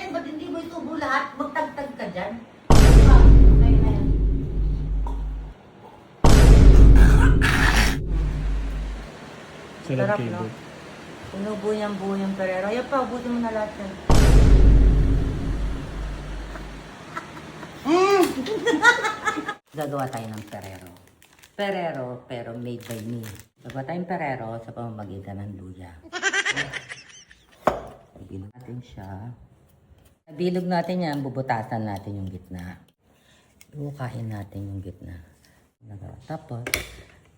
kagatin? Ba't hindi mo itubo lahat? Magtagtag ka dyan. Ah, okay na yan. Sarap, no? Inubo niyang buo yung perero. Ayan pa, ubusin mo na lahat yan. Gagawa tayo ng perero. Perero, pero made by me. Gagawa tayong perero sa pamamagitan ng luya. Bilog natin siya. Bilog natin yan, bubutasan natin yung gitna. Bukahin natin yung gitna. Tapos,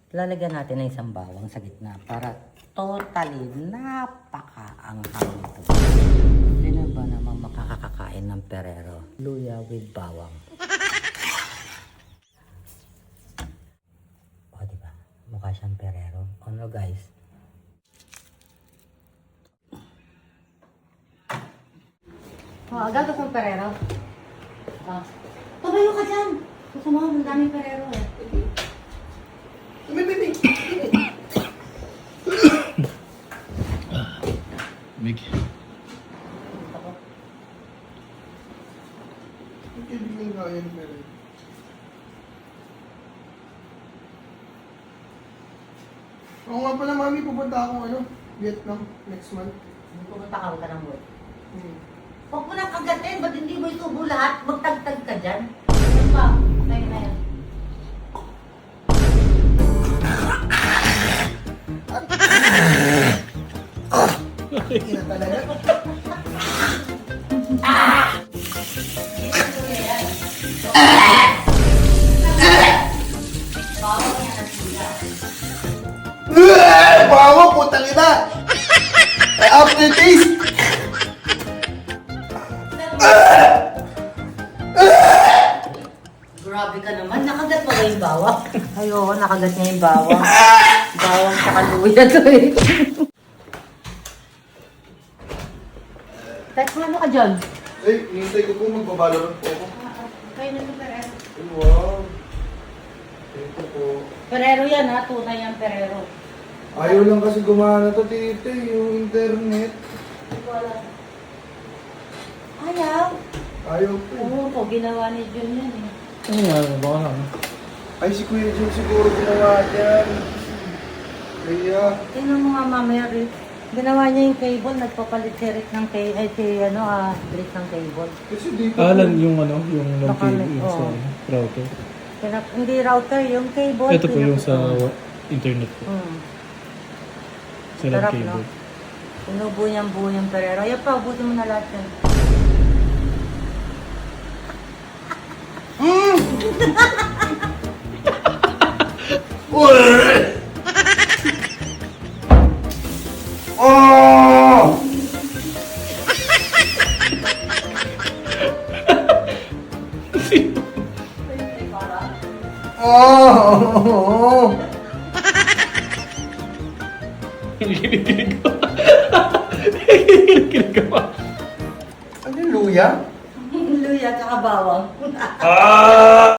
lalagyan natin ng isang bawang sa gitna para totally napaka-anghang ito. Sino ba naman makakakain ng perero? Luya with bawang. O, diba? Mukha siyang perero. Ano, guys? Gagawin kong perero. Tumayo ka dyan. Gusto mo, ang daming perero eh. Mig. Oo nga pala, mami, pupunta akong Vietnam next month. Pumunta ka ng work. Huwag mo nang kagatin. Ba't hindi mo itubo lahat? Magtagtag ka dyan. Ayan pa. Okay na yan. Hindi na talaga. Bawa, putang ina! Aftertaste! Grabe ka naman. Nakagat mo ba yung bawang? Ay, oo. Nakagat niya yung bawang. Bawang tsaka luya to eh. Tek, ano ka dyan? Ay, hinintay ko po, magbabalorot po ako. Kayo na ito, perero. Ay, wow. Thank you po. Perero yan ha. Tunay ang perero. Ayaw lang kasi gumana to, tito, yung internet. Hindi ko alam. Ayaw. Ayaw po. Oo po. Ginawa ni Jun yan eh. Ano nga, baka lang. Ay, si Kuya Jun siguro ginawa dyan. Kaya, Tingnan mo nga mamaya, Rick. Ginawa niya yung cable. Nagpapalit si Rick ng Rick ng cable. kasi dito Alan yung yung long Baka cable, may- yung sa oo. router. Hindi router, yung cable. Ito po yung sa internet po. Sa long Sarap, cable. no? Inubo niyang buo yung perero. Ayan pa, ubusin mo na lahat yan. Oh! Oh! Kinikilig ko. Kinikilig ko. Ano yung luya? Luya, tsaka bawang. Ah!